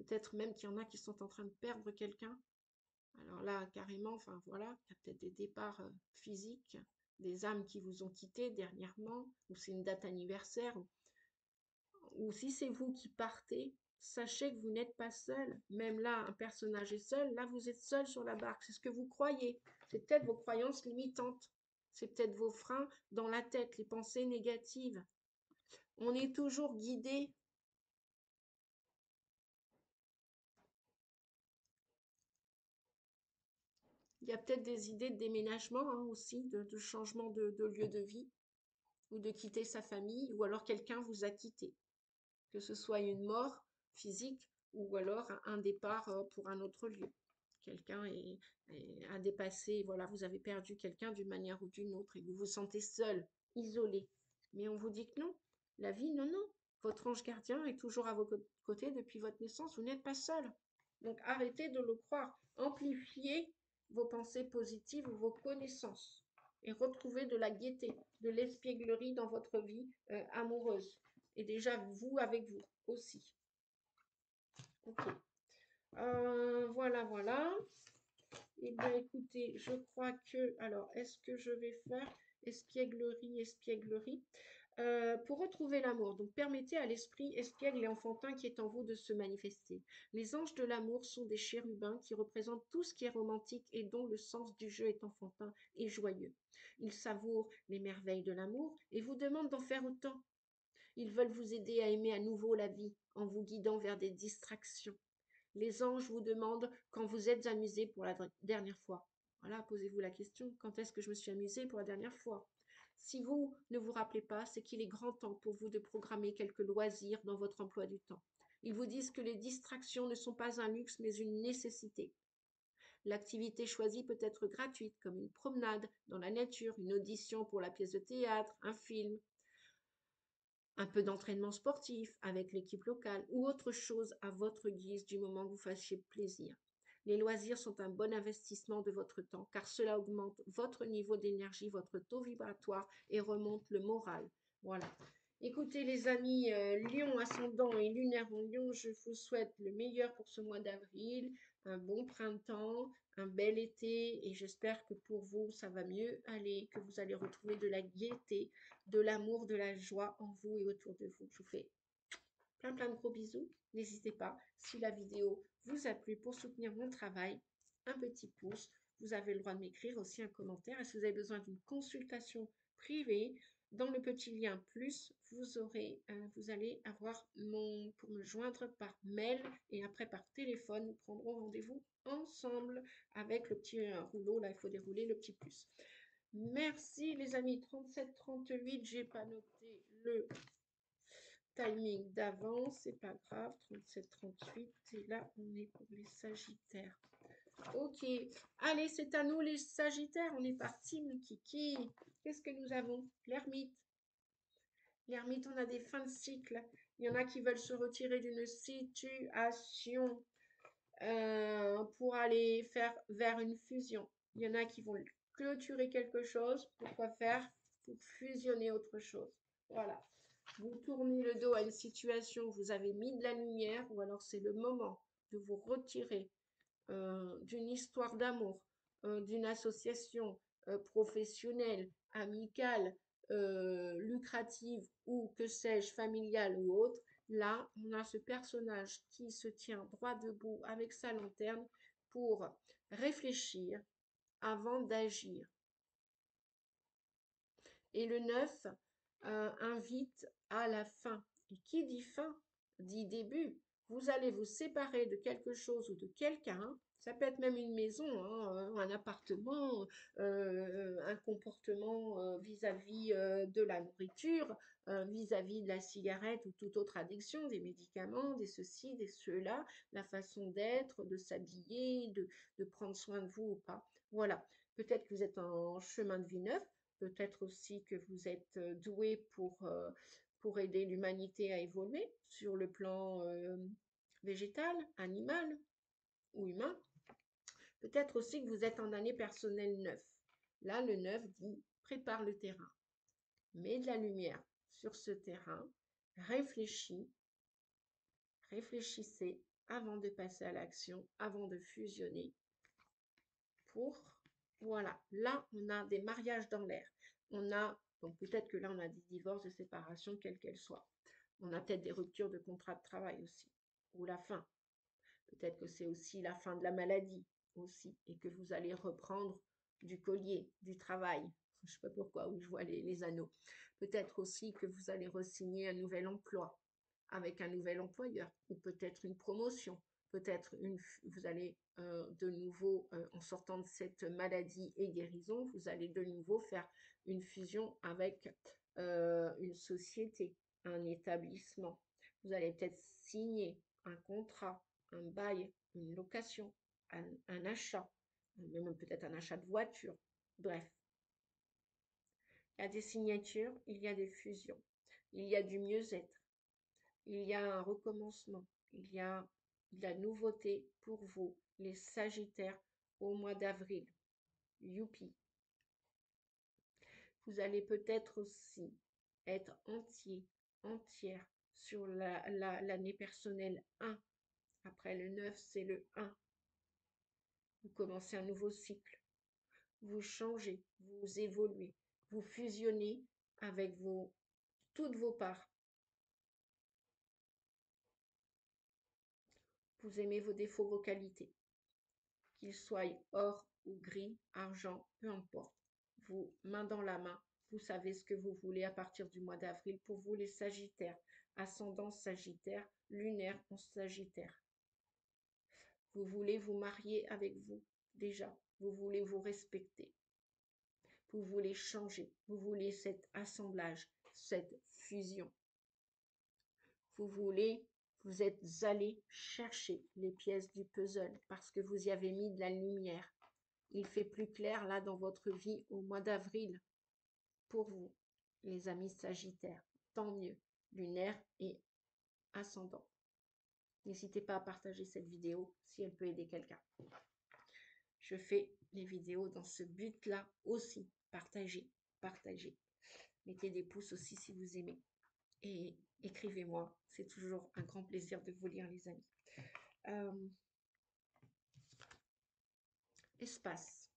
Peut-être même qu'il y en a qui sont en train de perdre quelqu'un. Alors là, carrément, enfin voilà, il y a peut-être des départs physiques, des âmes qui vous ont quitté dernièrement, ou c'est une date anniversaire, ou si c'est vous qui partez, sachez que vous n'êtes pas seul. Même là, un personnage est seul, là vous êtes seul sur la barque, c'est ce que vous croyez. C'est peut-être vos croyances limitantes, c'est peut-être vos freins dans la tête, les pensées négatives. On est toujours guidé. Il y a peut-être des idées de déménagement hein, aussi, de changement de lieu de vie, ou de quitter sa famille, ou alors quelqu'un vous a quitté. Que ce soit une mort physique ou alors un départ pour un autre lieu. Quelqu'un a dépassé, voilà, vous avez perdu quelqu'un d'une manière ou d'une autre et vous vous sentez seul, isolé. Mais on vous dit que non, la vie, non, non. Votre ange gardien est toujours à vos côtés depuis votre naissance, vous n'êtes pas seul. Donc arrêtez de le croire, amplifiez vos pensées positives ou vos connaissances et retrouvez de la gaieté, de l'espièglerie dans votre vie amoureuse. Et déjà, vous avec vous aussi. Ok. Voilà, voilà. Eh bien, écoutez, je crois que... Alors, est-ce que je vais faire espièglerie, espièglerie pour retrouver l'amour, donc permettez à l'esprit espiègle et enfantin qui est en vous de se manifester. Les anges de l'amour sont des chérubins qui représentent tout ce qui est romantique et dont le sens du jeu est enfantin et joyeux. Ils savourent les merveilles de l'amour et vous demandent d'en faire autant. Ils veulent vous aider à aimer à nouveau la vie en vous guidant vers des distractions. Les anges vous demandent quand vous êtes amusé pour la dernière fois. Voilà, posez-vous la question, quand est-ce que je me suis amusé pour la dernière fois? Si vous ne vous rappelez pas, c'est qu'il est grand temps pour vous de programmer quelques loisirs dans votre emploi du temps. Ils vous disent que les distractions ne sont pas un luxe mais une nécessité. L'activité choisie peut être gratuite comme une promenade dans la nature, une audition pour la pièce de théâtre, un film, un peu d'entraînement sportif avec l'équipe locale ou autre chose à votre guise du moment que vous fassiez plaisir. Les loisirs sont un bon investissement de votre temps car cela augmente votre niveau d'énergie, votre taux vibratoire et remonte le moral. Voilà. Écoutez les amis, Lion, ascendant et lunaire en Lion, je vous souhaite le meilleur pour ce mois d'avril, un bon printemps, un bel été et j'espère que pour vous ça va mieux aller, que vous allez retrouver de la gaieté, de l'amour, de la joie en vous et autour de vous. Je vous fais plein de gros bisous. N'hésitez pas, si la vidéo vous a plu, pour soutenir mon travail, un petit pouce. Vous avez le droit de m'écrire aussi un commentaire. Et si vous avez besoin d'une consultation privée, dans le petit lien plus, vous allez avoir pour me joindre par mail et après par téléphone. Nous prendrons rendez-vous ensemble avec le petit rouleau. Là, il faut dérouler le petit plus. Merci les amis. 37-38, j'ai pas noté le timing d'avance, c'est pas grave. 37-38, et là on est pour les Sagittaires. Ok, allez, c'est à nous les Sagittaires. On est parti, mon kiki. Qu'est-ce que nous avons? L'ermite. L'ermite, on a des fins de cycle. Il y en a qui veulent se retirer d'une situation pour aller faire vers une fusion. Il y en a qui vont clôturer quelque chose. Pourquoi faire? Pour fusionner autre chose. Voilà. Vous tournez le dos à une situation où vous avez mis de la lumière ou alors c'est le moment de vous retirer d'une histoire d'amour, d'une association professionnelle, amicale, lucrative ou que sais-je, familiale ou autre. Là, on a ce personnage qui se tient droit debout avec sa lanterne pour réfléchir avant d'agir. Et le 9 invite à la fin. Et qui dit fin dit début. Vous allez vous séparer de quelque chose ou de quelqu'un. Ça peut être même une maison, hein, un appartement, un comportement vis-à-vis de la nourriture, vis-à-vis de la cigarette ou toute autre addiction, des médicaments, des ceci, des ceux-là, la façon d'être, de s'habiller, de prendre soin de vous ou pas. Voilà. Peut-être que vous êtes en chemin de vie neuf, peut-être aussi que vous êtes doué pour aider l'humanité à évoluer sur le plan végétal, animal ou humain. Peut-être aussi que vous êtes en année personnelle 9. Là, le 9 dit prépare le terrain. Mets de la lumière sur ce terrain. Réfléchissez avant de passer à l'action, avant de fusionner pour, voilà, là, on a des mariages dans l'air. On a, donc peut-être que là, on a des divorces, des séparations, quelles qu'elles soient. On a peut-être des ruptures de contrat de travail aussi, ou la fin. Peut-être que c'est aussi la fin de la maladie aussi, et que vous allez reprendre du collier, du travail. Je ne sais pas pourquoi, où je vois les anneaux. Peut-être aussi que vous allez re-signer un nouvel emploi avec un nouvel employeur, ou peut-être une promotion. Peut-être vous allez de nouveau, en sortant de cette maladie et guérison, vous allez de nouveau faire une fusion avec une société, un établissement. Vous allez peut-être signer un contrat, un bail, une location, un achat, même peut-être un achat de voiture. Bref, il y a des signatures, il y a des fusions, il y a du mieux-être, il y a un recommencement, il y a de la nouveauté pour vous, les Sagittaires, au mois d'avril. Youpi! Vous allez peut-être aussi être entier, entière sur l'année personnelle 1. Après le 9, c'est le 1. Vous commencez un nouveau cycle. Vous changez, vous évoluez, vous fusionnez avec toutes vos parts. Vous aimez vos défauts, vos qualités, qu'ils soient or ou gris, argent, peu importe. Vous, main dans la main, vous savez ce que vous voulez à partir du mois d'avril. Pour vous, les Sagittaires, ascendant Sagittaire, lunaire en Sagittaire. Vous voulez vous marier avec vous, déjà. Vous voulez vous respecter. Vous voulez changer. Vous voulez cet assemblage, cette fusion. Vous êtes allé chercher les pièces du puzzle parce que vous y avez mis de la lumière. Il fait plus clair là dans votre vie au mois d'avril pour vous, les amis Sagittaires. Tant mieux, lunaire et ascendant. N'hésitez pas à partager cette vidéo si elle peut aider quelqu'un. Je fais les vidéos dans ce but-là aussi. Partagez, partagez. Mettez des pouces aussi si vous aimez. Et écrivez-moi. C'est toujours un grand plaisir de vous lire, les amis. Espace.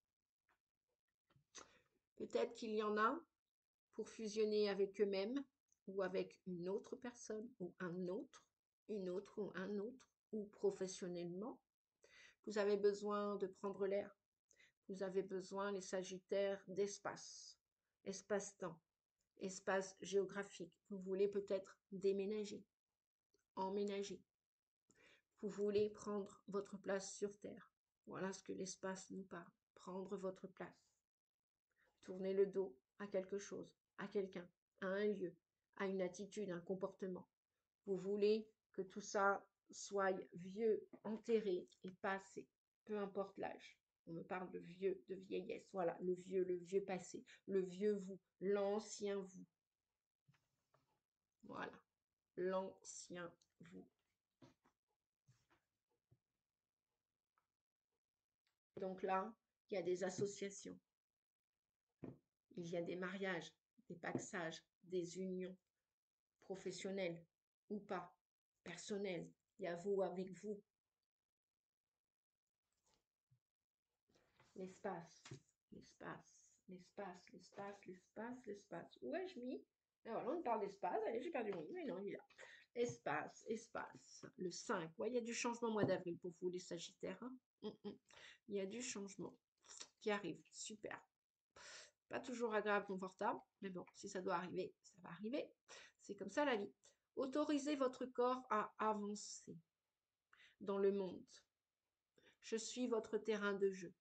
Peut-être qu'il y en a pour fusionner avec eux-mêmes ou avec une autre personne ou un autre, une autre ou un autre, ou professionnellement. Vous avez besoin de prendre l'air. Vous avez besoin, les Sagittaires, d'espace, espace-temps, espace géographique. Vous voulez peut-être déménager, emménager. Vous voulez prendre votre place sur Terre. Voilà ce que l'espace nous parle. Prendre votre place. Tournez le dos à quelque chose, à quelqu'un, à un lieu, à une attitude, un comportement. Vous voulez que tout ça soit vieux, enterré et passé, peu importe l'âge. On me parle de vieux, de vieillesse. Voilà, le vieux passé, le vieux vous, l'ancien vous. Voilà, l'ancien vous. Donc là, il y a des associations, il y a des mariages, des paxages, des unions professionnelles ou pas, personnelles. Il y a vous avec vous. L'espace, l'espace, l'espace, l'espace, l'espace, l'espace. Où ai-je mis? Ah, voilà, on parle d'espace. Allez, j'ai perdu mon livre. Mais non, il est là. Espace, espace. Le 5. Ouais, il y a du changement au mois d'avril pour vous, les Sagittaires. Hein. Il y a du changement qui arrive. Super. Pas toujours agréable, confortable. Mais bon, si ça doit arriver, ça va arriver. C'est comme ça la vie. Autorisez votre corps à avancer dans le monde. Je suis votre terrain de jeu.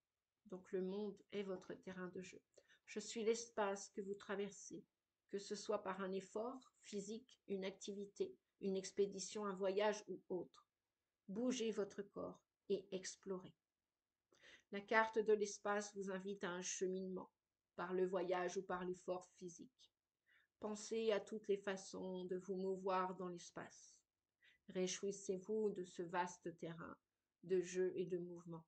Donc le monde est votre terrain de jeu. Je suis l'espace que vous traversez, que ce soit par un effort physique, une activité, une expédition, un voyage ou autre. Bougez votre corps et explorez. La carte de l'espace vous invite à un cheminement, par le voyage ou par l'effort physique. Pensez à toutes les façons de vous mouvoir dans l'espace. Réjouissez-vous de ce vaste terrain de jeu et de mouvement.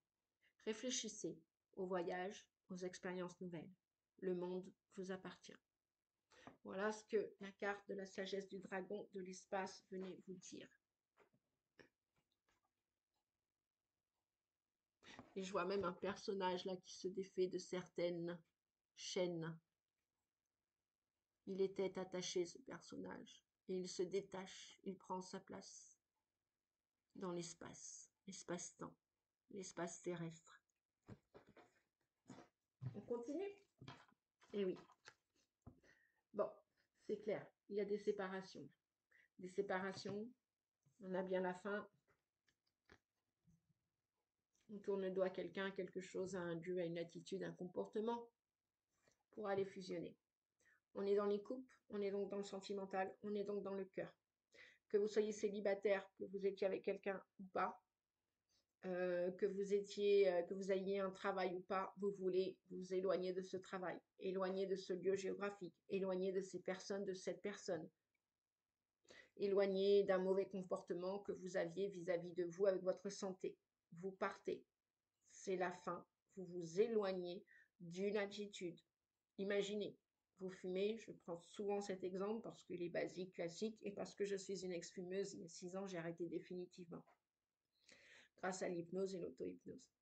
Réfléchissez au voyage, aux expériences nouvelles. Le monde vous appartient. Voilà ce que la carte de la sagesse du dragon de l'espace venait vous dire. Et je vois même un personnage là qui se défait de certaines chaînes. Il était attaché, ce personnage, et il se détache, il prend sa place dans l'espace, l'espace-temps, l'espace terrestre. On continue? Eh oui. Bon, c'est clair, il y a des séparations. Des séparations, on a bien la fin. On tourne le doigt à quelqu'un, quelque chose, à un lieu, à une attitude, un comportement, pour aller fusionner. On est dans les couples, on est donc dans le sentimental, on est donc dans le cœur. Que vous soyez célibataire, que vous étiez avec quelqu'un ou pas, que vous ayez un travail ou pas, vous voulez vous éloigner de ce travail, éloigner de ce lieu géographique, éloigner de ces personnes, de cette personne, éloigner d'un mauvais comportement que vous aviez vis-à-vis de vous avec votre santé. Vous partez, c'est la fin, vous vous éloignez d'une attitude. Imaginez, vous fumez, je prends souvent cet exemple parce qu'il est basique, classique, et parce que je suis une ex-fumeuse, il y a 6 ans, j'ai arrêté définitivement, grâce à l'hypnose et l'auto-hypnose.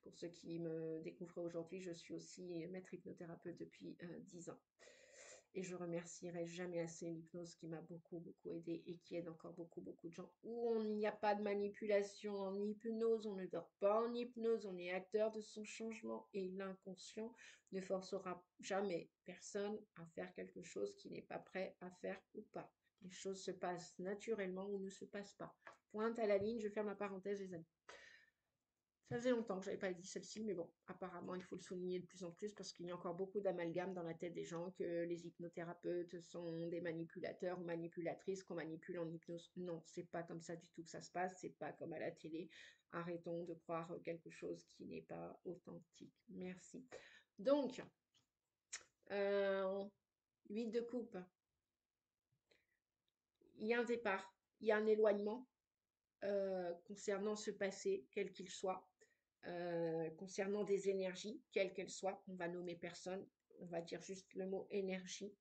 Pour ceux qui me découvrent aujourd'hui, je suis aussi maître hypnothérapeute depuis 10 ans. Et je remercierai jamais assez l'hypnose qui m'a beaucoup, beaucoup aidé et qui aide encore beaucoup, beaucoup de gens. Où il n'y a pas de manipulation en hypnose, on ne dort pas en hypnose, on est acteur de son changement et l'inconscient ne forcera jamais personne à faire quelque chose qu'il n'est pas prêt à faire ou pas. Les choses se passent naturellement ou ne se passent pas. Pointe à la ligne, je ferme la parenthèse, les amis. Ça faisait longtemps que je n'avais pas dit celle-ci, mais bon, apparemment, il faut le souligner de plus en plus parce qu'il y a encore beaucoup d'amalgame dans la tête des gens que les hypnothérapeutes sont des manipulateurs ou manipulatrices qu'on manipule en hypnose. Non, c'est pas comme ça du tout que ça se passe, c'est pas comme à la télé. Arrêtons de croire quelque chose qui n'est pas authentique. Merci. Donc, 8 de coupe. Il y a un départ, il y a un éloignement concernant ce passé, quel qu'il soit. Concernant des énergies, quelles qu'elles soient, on va nommer personne, on va dire juste le mot énergie,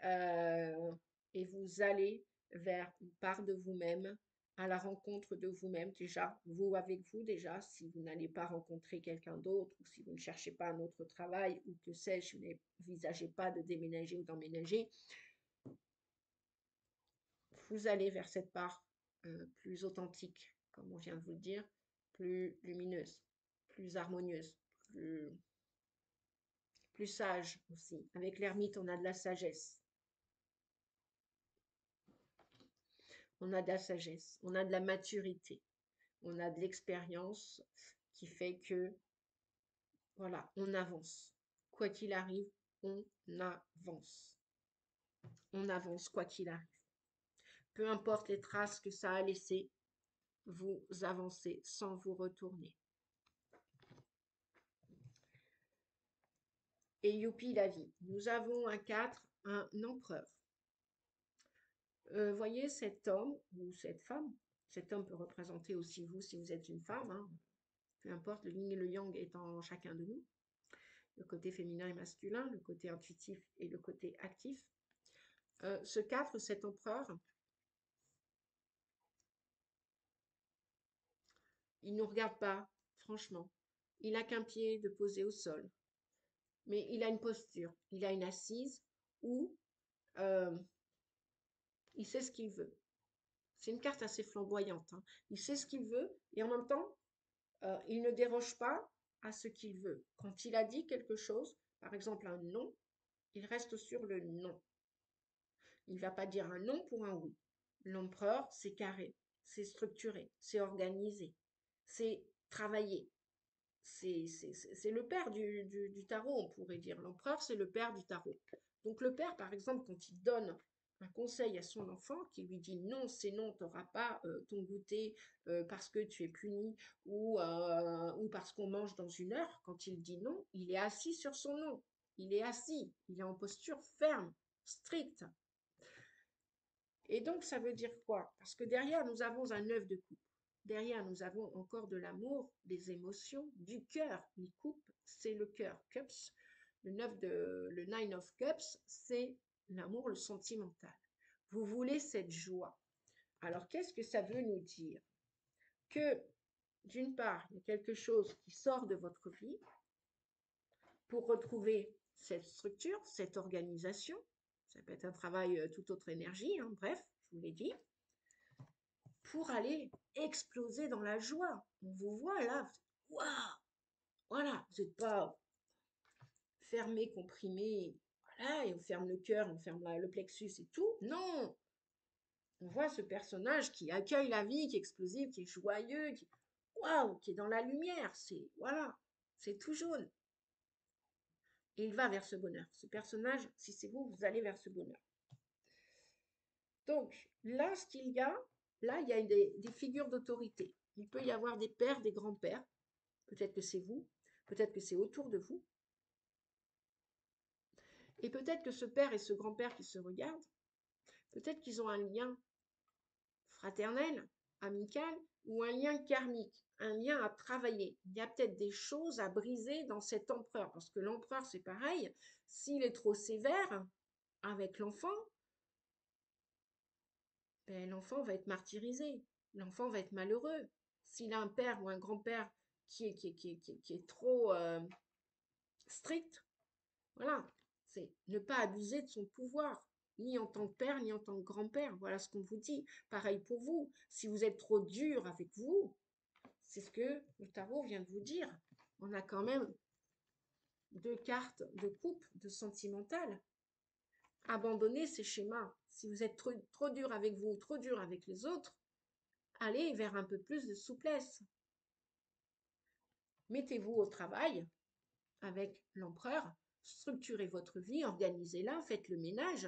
et vous allez vers une part de vous-même, à la rencontre de vous-même déjà, vous avec vous déjà, si vous n'allez pas rencontrer quelqu'un d'autre, ou si vous ne cherchez pas un autre travail, ou que sais-je, vous n'envisagez pas de déménager ou d'emménager, vous allez vers cette part plus authentique, comme on vient de vous le dire, plus lumineuse, plus harmonieuse, plus sage aussi. Avec l'ermite, on a de la sagesse. On a de la sagesse, on a de la maturité, on a de l'expérience qui fait que, voilà, on avance. Quoi qu'il arrive, on avance. On avance quoi qu'il arrive. Peu importe les traces que ça a laissées, vous avancez sans vous retourner. Et youpi la vie. Nous avons un 4, un empereur. Voyez cet homme ou cette femme. Cet homme peut représenter aussi vous si vous êtes une femme. Hein. Peu importe, le yin et le yang est en chacun de nous. Le côté féminin et masculin, le côté intuitif et le côté actif. Ce 4, cet empereur, il ne nous regarde pas, franchement. Il n'a qu'un pied de posé au sol. Mais il a une posture, il a une assise où il sait ce qu'il veut. C'est une carte assez flamboyante. Hein. Il sait ce qu'il veut et en même temps, il ne déroge pas à ce qu'il veut. Quand il a dit quelque chose, par exemple un non, il reste sur le non. Il ne va pas dire un non pour un oui. L'empereur, c'est carré, c'est structuré, c'est organisé, c'est travaillé. C'est le père du tarot, on pourrait dire. L'empereur, c'est le père du tarot. Donc le père, par exemple, quand il donne un conseil à son enfant, qui lui dit non, c'est non, tu n'auras pas ton goûter parce que tu es puni ou parce qu'on mange dans une heure, quand il dit non, il est assis sur son non. Il est assis, il est en posture ferme, stricte. Et donc, ça veut dire quoi? Parce que derrière, nous avons un 9 de coupe. Derrière, nous avons encore de l'amour, des émotions, du cœur. Les coupes, c'est le cœur. Cups, le 9 of Cups, c'est l'amour, le sentimental. Vous voulez cette joie. Alors, qu'est-ce que ça veut nous dire? Que d'une part, il y a quelque chose qui sort de votre vie pour retrouver cette structure, cette organisation. Ça peut être un travail toute autre énergie, hein, bref, je vous l'ai dit, pour aller exploser dans la joie. On vous voit là, waouh, voilà, vous n'êtes pas fermé, comprimé, voilà, et on ferme le cœur, on ferme le plexus et tout. Non, on voit ce personnage qui accueille la vie, qui est explosif, qui est joyeux, waouh, qui est dans la lumière. C'est voilà, c'est tout jaune. Et il va vers ce bonheur. Ce personnage, si c'est vous, vous allez vers ce bonheur. Donc là, ce qu'il y a, là, il y a des figures d'autorité. Il peut y avoir des pères, des grands-pères. Peut-être que c'est vous, peut-être que c'est autour de vous. Et peut-être que ce père et ce grand-père qui se regardent, peut-être qu'ils ont un lien fraternel, amical ou un lien karmique, un lien à travailler. Il y a peut-être des choses à briser dans cet empereur, parce que l'empereur, c'est pareil, s'il est trop sévère avec l'enfant, ben, l'enfant va être martyrisé, l'enfant va être malheureux. S'il a un père ou un grand-père qui est trop strict, voilà, c'est ne pas abuser de son pouvoir, ni en tant que père, ni en tant que grand-père. Voilà ce qu'on vous dit. Pareil pour vous. Si vous êtes trop dur avec vous, c'est ce que le tarot vient de vous dire. On a quand même deux cartes de coupe, de sentimental. Abandonnez ces schémas. Si vous êtes trop dur avec vous, trop dur avec les autres, allez vers un peu plus de souplesse. Mettez-vous au travail avec l'empereur, structurez votre vie, organisez-la, faites le ménage,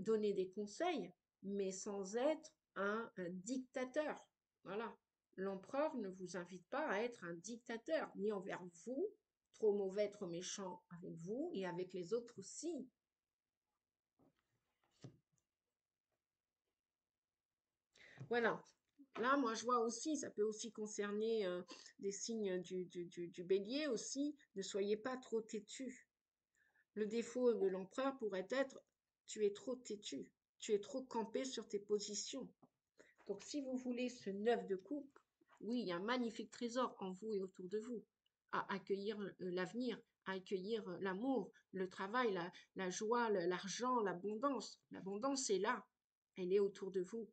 donnez des conseils, mais sans être un dictateur. Voilà. L'empereur ne vous invite pas à être un dictateur, ni envers vous, trop mauvais, trop méchant avec vous, et avec les autres aussi. Voilà. Là, moi, je vois aussi, ça peut aussi concerner des signes du bélier aussi. Ne soyez pas trop têtu. Le défaut de l'empereur pourrait être, tu es trop têtu, tu es trop campé sur tes positions. Donc, si vous voulez ce 9 de coupe, oui, il y a un magnifique trésor en vous et autour de vous, à accueillir l'avenir, à accueillir l'amour, le travail, la joie, l'argent, l'abondance. L'abondance est là, elle est autour de vous.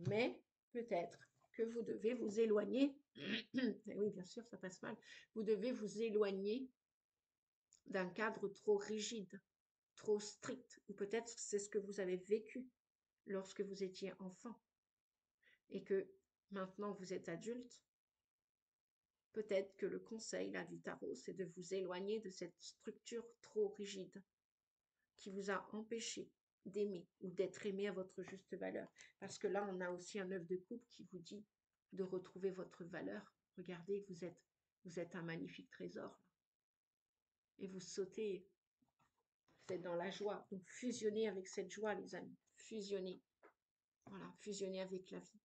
Mais peut-être que vous devez vous éloigner. Oui, bien sûr, ça passe mal. Vous devez vous éloigner d'un cadre trop rigide, trop strict, ou peut-être c'est ce que vous avez vécu lorsque vous étiez enfant et que maintenant vous êtes adulte. Peut-être que le conseil là du tarot, c'est de vous éloigner de cette structure trop rigide qui vous a empêché d'aimer ou d'être aimé à votre juste valeur. Parce que là, on a aussi un œuf de coupe qui vous dit de retrouver votre valeur. Regardez, vous êtes un magnifique trésor. Et vous sautez, vous êtes dans la joie. Donc fusionnez avec cette joie, les amis. Fusionnez. Voilà, fusionnez avec la vie.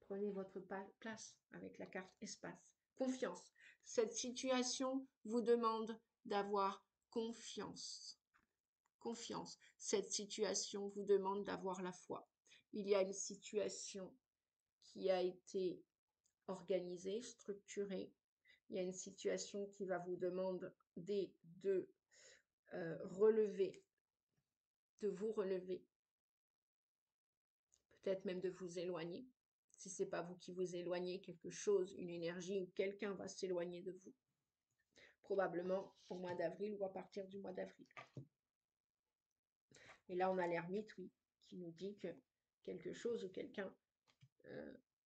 Prenez votre place avec la carte espace. Confiance. Cette situation vous demande d'avoir confiance. Confiance. Cette situation vous demande d'avoir la foi. Il y a une situation qui a été organisée, structurée. Il y a une situation qui va vous demander de relever, de vous relever, peut-être même de vous éloigner. Si ce n'est pas vous qui vous éloignez, quelque chose, une énergie ou quelqu'un va s'éloigner de vous. Probablement au mois d'avril ou à partir du mois d'avril. Et là, on a l'ermite, oui, qui nous dit que quelque chose ou quelqu'un,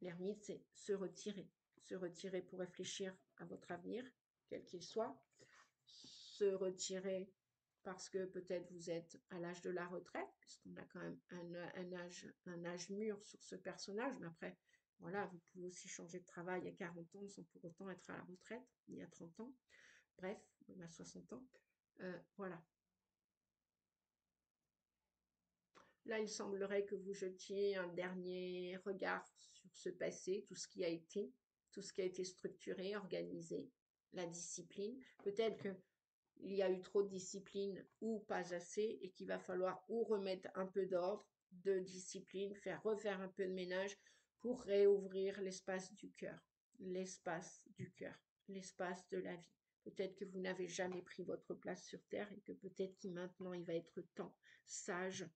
l'ermite, c'est se retirer. Se retirer pour réfléchir à votre avenir, quel qu'il soit. Se retirer parce que peut-être vous êtes à l'âge de la retraite, puisqu'on a quand même un âge mûr sur ce personnage, mais après, voilà, vous pouvez aussi changer de travail à 40 ans sans pour autant être à la retraite, ni à 30 ans, bref, même à 60 ans. Voilà. Là, il semblerait que vous jetiez un dernier regard sur ce passé, tout ce qui a été, tout ce qui a été structuré, organisé, la discipline. Peut-être que il y a eu trop de discipline ou pas assez et qu'il va falloir ou remettre un peu d'ordre de discipline, refaire un peu de ménage pour réouvrir l'espace du cœur, l'espace du cœur, l'espace de la vie. Peut-être que vous n'avez jamais pris votre place sur Terre et que peut-être que maintenant il va être temps, sage,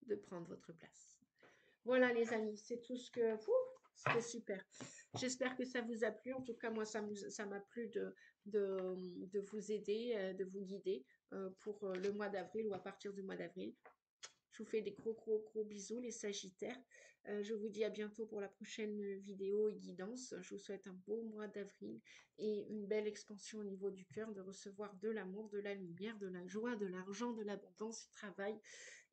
de prendre votre place. Voilà les amis, c'est tout ce que... C'était super. J'espère que ça vous a plu. En tout cas, moi, ça m'a plu de vous aider, de vous guider pour le mois d'avril ou à partir du mois d'avril. Je vous fais des gros, gros, gros bisous, les Sagittaires. Je vous dis à bientôt pour la prochaine vidéo et guidance. Je vous souhaite un beau mois d'avril et une belle expansion au niveau du cœur, de recevoir de l'amour, de la lumière, de la joie, de l'argent, de l'abondance, du travail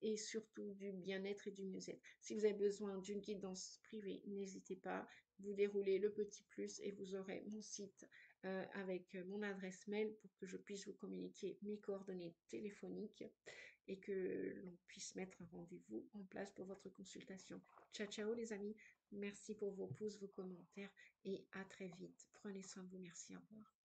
et surtout du bien-être et du mieux-être. Si vous avez besoin d'une guidance privée, n'hésitez pas. Vous déroulez le petit plus et vous aurez mon site avec mon adresse mail pour que je puisse vous communiquer mes coordonnées téléphoniques et que l'on puisse mettre un rendez-vous en place pour votre consultation. Ciao, ciao les amis. Merci pour vos pouces, vos commentaires et à très vite. Prenez soin de vous. Merci. Au revoir.